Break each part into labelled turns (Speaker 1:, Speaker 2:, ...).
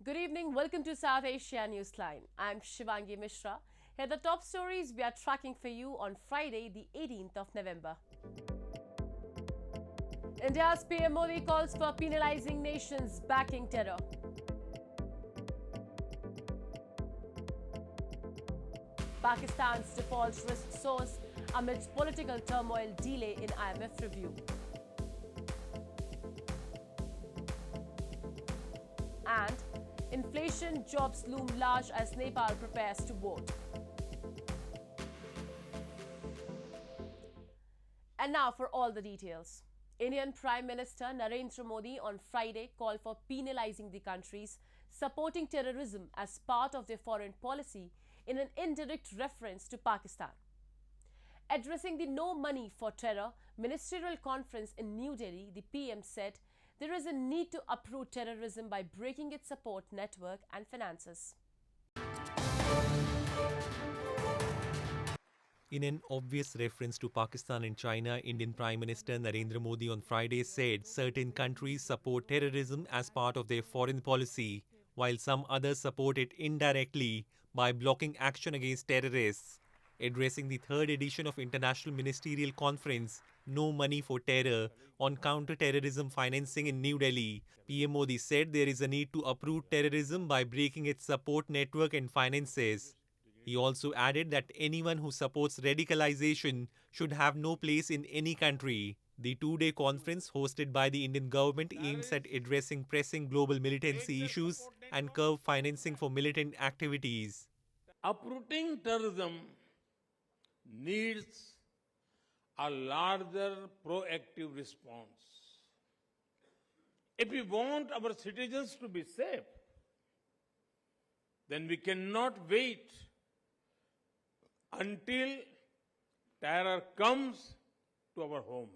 Speaker 1: Good evening. Welcome to South Asia Newsline. I'm Shivangi Mishra. Here are the top stories we are tracking for you on Friday, the 18th of November. India's PM Modi calls for penalizing nations backing terror. Pakistan's default risk soars amidst political turmoil, delay in IMF review. And inflation, jobs loom large as Nepal prepares to vote. And now for all the details. Indian Prime Minister Narendra Modi on Friday called for penalizing the countries supporting terrorism as part of their foreign policy in an indirect reference to Pakistan. Addressing the No Money for Terror Ministerial Conference in New Delhi, the PM said there is a need to uproot terrorism by breaking its support network and finances.
Speaker 2: In an obvious reference to Pakistan and China, Indian Prime Minister Narendra Modi on Friday said certain countries support terrorism as part of their foreign policy, while some others support it indirectly by blocking action against terrorists. Addressing the third edition of International Ministerial Conference, No Money for Terror, on counter-terrorism financing in New Delhi, PM Modi said there is a need to uproot terrorism by breaking its support network and finances. He also added that anyone who supports radicalization should have no place in any country. The two-day conference hosted by the Indian government aims at addressing pressing global militancy issues and curb financing for militant activities.
Speaker 3: Uprooting terrorism needs a larger proactive response. If we want our citizens to be safe, then we cannot wait until terror comes to our homes.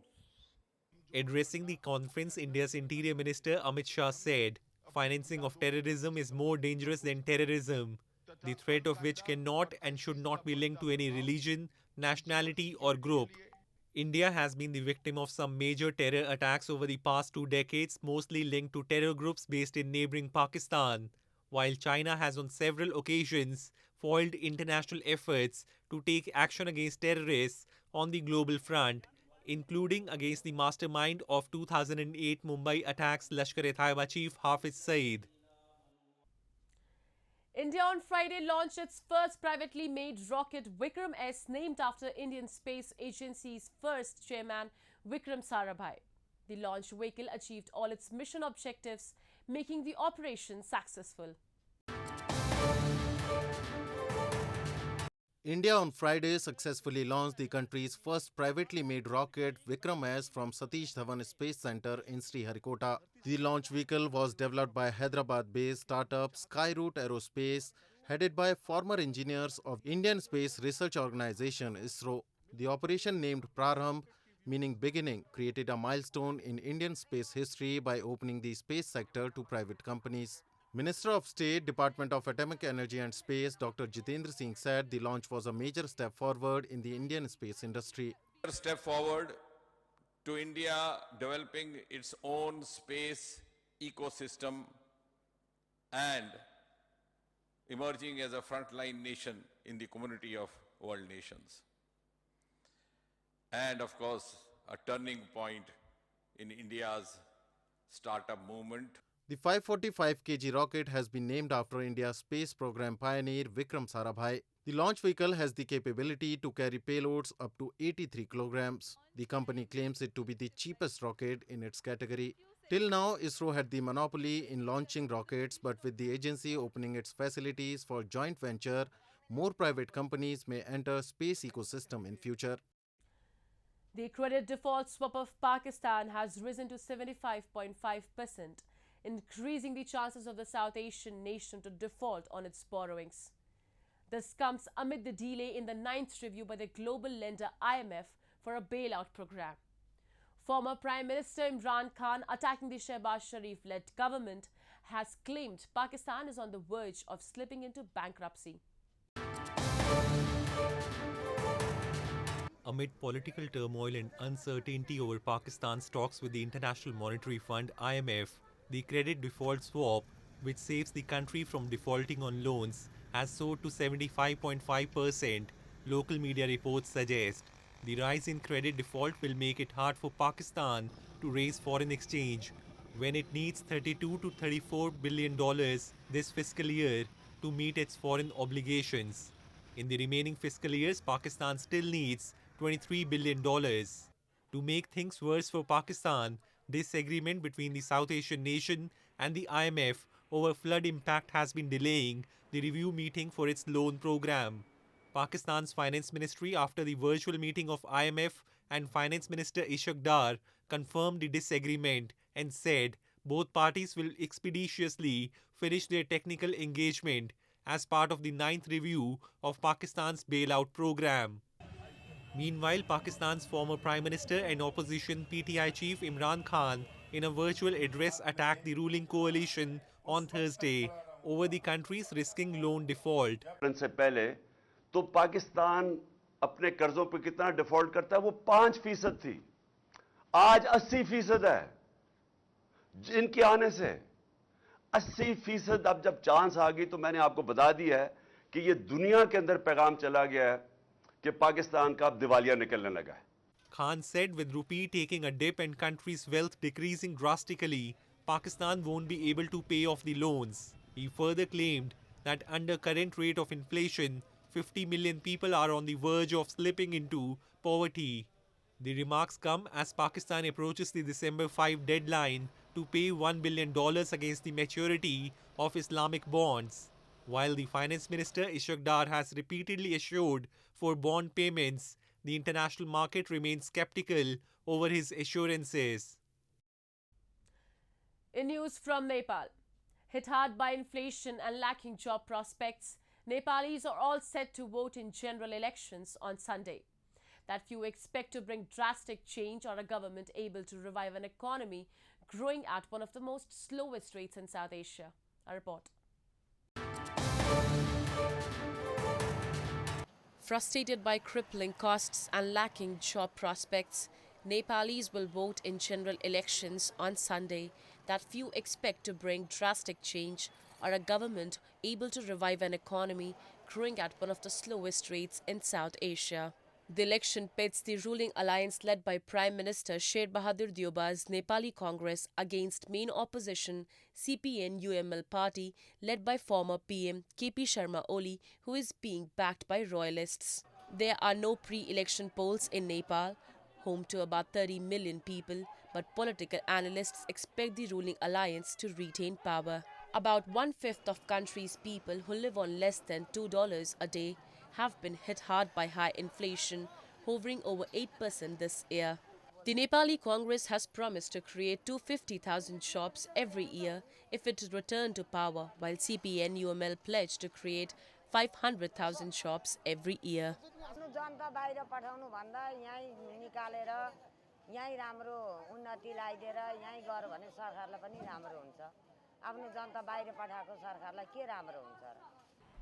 Speaker 2: Addressing the conference, India's Interior Minister Amit Shah said, financing of terrorism is more dangerous than terrorism, the threat of which cannot and should not be linked to any religion, nationality or group. India has been the victim of some major terror attacks over the past 2 decades, mostly linked to terror groups based in neighboring Pakistan, while China has on several occasions foiled international efforts to take action against terrorists on the global front, including against the mastermind of 2008 Mumbai attacks Lashkar-e-Taiba chief Hafiz Saeed.
Speaker 1: India on Friday launched its first privately made rocket Vikram S, named after Indian Space Agency's first chairman Vikram Sarabhai. The launch vehicle achieved all its mission objectives, making the operation successful.
Speaker 4: India on Friday successfully launched the country's first privately made rocket Vikram S from Satish Dhawan Space Center in Sriharikota. The launch vehicle was developed by Hyderabad-based startup Skyroot Aerospace, headed by former engineers of Indian Space Research Organisation ISRO. The operation, named Prarambh, meaning beginning, created a milestone in Indian space history by opening the space sector to private companies. Minister of State, Department of Atomic Energy and Space, Dr. Jitendra Singh said the launch was a major step forward in the Indian space industry.
Speaker 5: A step forward to India developing its own space ecosystem and emerging as a frontline nation in the community of world nations. And of course, a turning point in India's startup movement.
Speaker 4: The 545 kg rocket has been named after India's space program pioneer Vikram Sarabhai. The launch vehicle has the capability to carry payloads up to 83 kilograms. The company claims it to be the cheapest rocket in its category. Till now, ISRO had the monopoly in launching rockets, but with the agency opening its facilities for joint venture, more private companies may enter space ecosystem in future.
Speaker 1: The credit default swap of Pakistan has risen to 75.5%. increasing the chances of the South Asian nation to default on its borrowings. This comes amid the delay in the 9th review by the global lender IMF for a bailout program. Former Prime Minister Imran Khan, attacking the Shehbaz Sharif-led government, has claimed Pakistan is on the verge of slipping into bankruptcy.
Speaker 2: Amid political turmoil and uncertainty over Pakistan's talks with the International Monetary Fund (IMF), the credit default swap which saves the country from defaulting on loans, has soared to 75.5%, local media reports suggest. The rise in credit default will make it hard for Pakistan to raise foreign exchange when it needs $32 to $34 billion this fiscal year to meet its foreign obligations. In the remaining fiscal years, Pakistan still needs $23 billion. To make things worse for Pakistan, this agreement between the South Asian nation and the IMF over flood impact has been delaying the review meeting for its loan program. Pakistan's Finance Ministry, after the virtual meeting of IMF and Finance Minister Ishaq Dar, confirmed the disagreement and said both parties will expeditiously finish their technical engagement as part of the 9th review of Pakistan's bailout program. Meanwhile, Pakistan's former Prime Minister and opposition PTI chief Imran Khan, in a virtual address, attacked the ruling coalition on Thursday over the country's risking loan default.
Speaker 6: से पहले तो पाकिस्तान अपने कर्जों पर कितना default करता है वो 5% थी, आज 80% है। इनके आने से 80% अब जब चांस आ गई तो मैंने आपको बता दिया है कि ये दुनिया के अंदर पैगाम चला गया है कि पाकिस्तान का अब दिवालिया निकलने लगा है।
Speaker 2: Khan said with rupee taking a dip and country's wealth decreasing drastically, Pakistan won't be able to pay off the loans. He further claimed that under current rate of inflation, 50 million people are on the verge of slipping into poverty. The remarks come as Pakistan approaches the December 5 deadline to pay $1 billion against the maturity of Islamic bonds. While the Finance Minister Ishaq Dar has repeatedly assured for bond payments, the international market remains skeptical over his assurances.
Speaker 1: In news from Nepal, hit hard by inflation and lacking job prospects, Nepalis are all set to vote in general elections on Sunday. That few expect to bring drastic change or a government able to revive an economy growing at one of the most slowest rates in South Asia. A report. Frustrated by crippling costs and lacking job prospects, Nepalis will vote in general elections on Sunday that few expect to bring drastic change or a government able to revive an economy growing at one of the slowest rates in South Asia. The election pits the ruling alliance led by Prime Minister Shehbaz Sharif-led's Nepali Congress against main opposition CPN-UML party led by former PM KP Sharma Oli, who is being backed by royalists. There are no pre-election polls in Nepal, home to about 30 million people, but political analysts expect the ruling alliance to retain power. About 1/5 of country's people who live on less than $2 a day have been hit hard by high inflation, hovering over 8% this year. The Nepali Congress has promised to create 250,000 jobs every year if it returned to power, while CPN-UML pledged to create 500,000 jobs every year.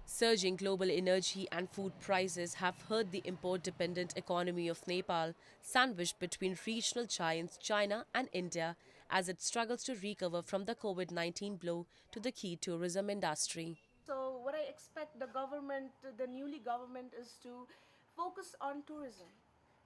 Speaker 1: Surging global energy and food prices have hurt the import-dependent economy of Nepal, sandwiched between regional giants China and India, as it struggles to recover from the COVID-19 blow to the key tourism industry.
Speaker 7: So what I expect the newly government is to focus on tourism,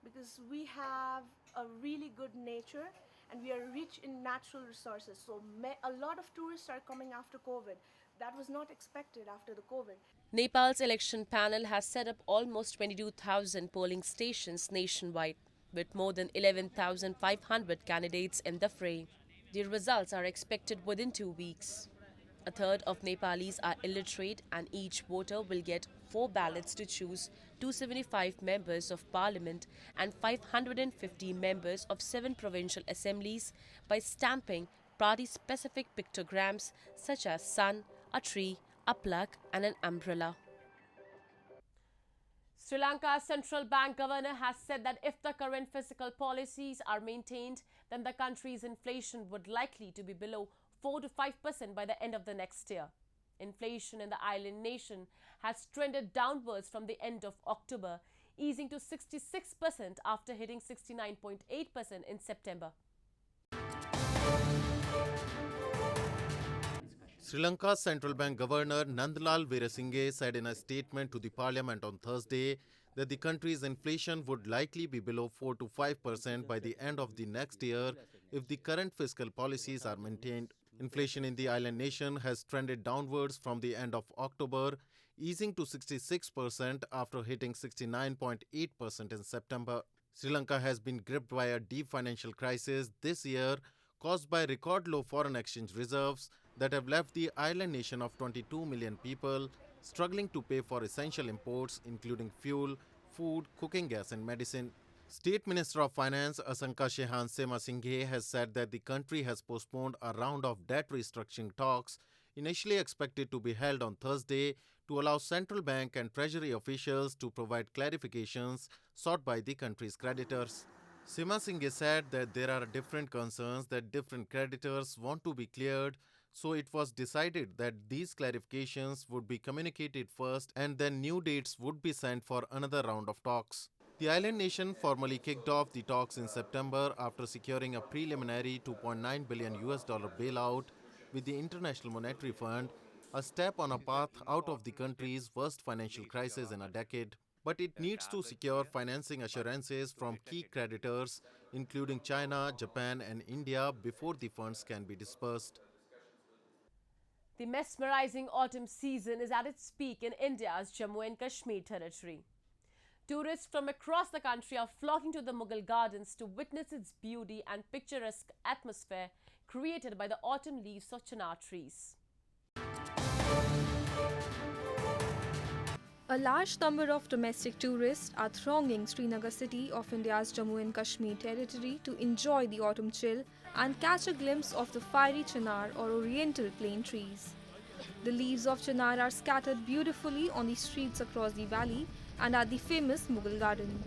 Speaker 7: because we have a really good nature and we are rich in natural resources. So a lot of tourists are coming after COVID. That was not expected after the COVID.
Speaker 1: Nepal's election panel has set up almost 22,000 polling stations nationwide, with more than 11,500 candidates in the fray. The results are expected within 2 weeks. A third of Nepalis are illiterate, and each voter will get 4 ballots to choose 275 members of parliament and 550 members of 7 provincial assemblies by stamping party-specific pictograms such as sun, a tree, a plug and an umbrella. Sri Lanka's central bank governor has said that if the current fiscal policies are maintained, then the country's inflation would likely to be below 4 to 5% by the end of the next year. Inflation in the island nation has trended downwards from the end of October, easing to 66% after hitting 69.8% in September.
Speaker 4: Sri Lanka's central bank governor Nandlal Veerasinghe said in a statement to the parliament on Thursday that the country's inflation would likely be below 4 to 5% by the end of the next year if the current fiscal policies are maintained. Inflation in the island nation has trended downwards from the end of October, easing to 66% after hitting 69.8% in September. Sri Lanka has been gripped by a deep financial crisis this year caused by record low foreign exchange reserves that have left the island nation of 22 million people struggling to pay for essential imports including fuel, food, cooking gas and medicine. State Minister of Finance Asanka Shehan Semasinghe has said that the country has postponed a round of debt restructuring talks initially expected to be held on Thursday to allow central bank and treasury officials to provide clarifications sought by the country's creditors. Semasinghe said that there are different concerns that different creditors want to be cleared, so it was decided that these clarifications would be communicated first and then new dates would be sent for another round of talks. The island nation formally kicked off the talks in September after securing a preliminary $2.9 billion bailout with the International Monetary Fund, a step on a path out of the country's worst financial crisis in a decade. But it needs to secure financing assurances from key creditors, including China, Japan and India, before the funds can be disbursed.
Speaker 1: The mesmerizing autumn season is at its peak in India's Jammu and Kashmir territory. Tourists from across the country are flocking to the Mughal gardens to witness its beauty and picturesque atmosphere created by the autumn leaves of chinar trees.
Speaker 8: A large number of domestic tourists are thronging Srinagar city of India's Jammu and Kashmir territory to enjoy the autumn chill and catch a glimpse of the fiery chinar or oriental plane trees. The leaves of chinar are scattered beautifully on the streets across the valley and at the famous Mughal garden.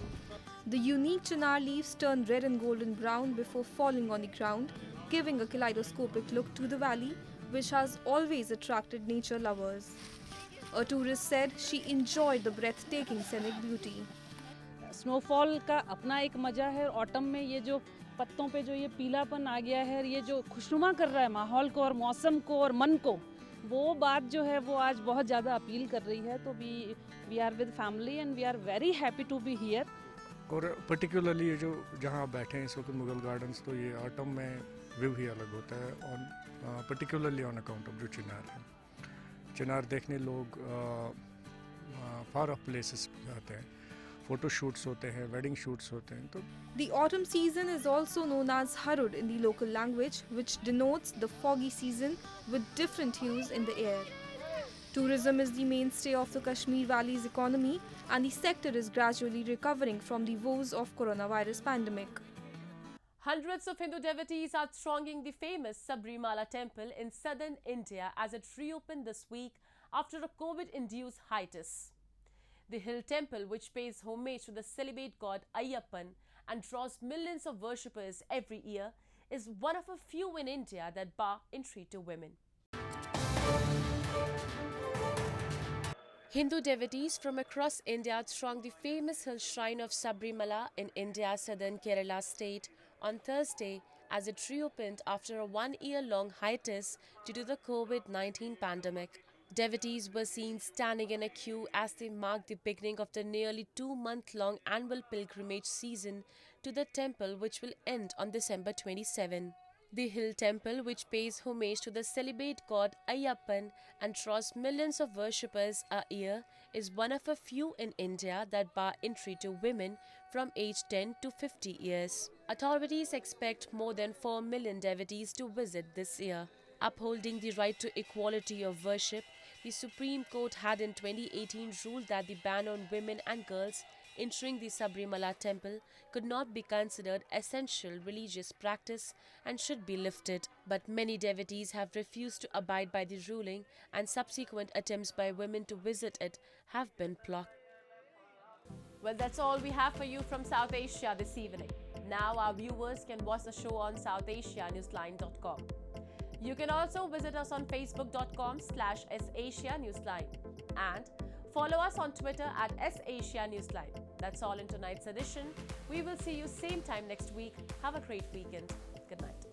Speaker 8: The unique chinar leaves turn red and golden brown before falling on the ground, giving a kaleidoscopic look to the valley, which has always attracted nature lovers. A tourist said she enjoyed the breathtaking scenic beauty.
Speaker 9: Snowfall का अपना एक मज़ा है। Autumn में ये जो पत्तों पे जो ये पीलापन आ गया है, ये जो खुशनुमा कर रहा है माहौल को और मौसम को और मन को, वो बात जो है वो आज बहुत ज़्यादा अपील कर रही है। तो we are with family and we are very happy to be here.
Speaker 10: और पर्टिकुलरली ये जो जहाँ बैठे हैं इस वक्त मुगल गार्डन्स, तो ये ऑटम में व्यू ही अलग होता है, और पर्टिकुलरली ऑन अकाउंट ऑफ जो चिनार है। चिनार देखने लोग फार ऑफ प्लेसेस जाते हैं, फोटो शूट्स होते हैं, वेडिंग शूट्स होते हैं। तो
Speaker 8: The autumn season is also known as Harud in the local language, which denotes the foggy season with different hues in the air. Tourism is the mainstay of the Kashmir Valley's economy, and the sector is gradually recovering from the woes of coronavirus pandemic.
Speaker 1: Hundreds of Hindu devotees are thronging the famous Sabrimala temple in southern India as it reopened this week after a COVID-induced hiatus. The hill temple, which pays homage to the celibate god Ayyappan and draws millions of worshippers every year, is one of a few in India that bar entry to women. Hindu devotees from across India thronged the famous hill shrine of Sabrimala in India's southern Kerala state on Thursday as it reopened after a one-year-long hiatus due to the COVID-19 pandemic. Devotees were seen standing in a queue as they marked the beginning of the nearly 2-month-long annual pilgrimage season to the temple, which will end on December 27. The hill temple, which pays homage to the celibate god Ayyappan and draws millions of worshippers a year, is one of a few in India that bar entry to women from age 10 to 50 years. Authorities expect more than 4 million devotees to visit this year. Upholding the right to equality of worship, the Supreme Court had in 2018 ruled that the ban on women and girls entering the Sabrimala temple could not be considered essential religious practice and should be lifted. But many devotees have refused to abide by the ruling, and subsequent attempts by women to visit it have been blocked. Well, that's all we have for you from South Asia this evening. Now our viewers can watch the show on southasianewsline.com. You can also visit us on facebook.com/SAsiaNewsline and follow us on Twitter at @SAsiaNewsline. That's all in tonight's edition. We will see you same time next week. Have a great weekend. Good night.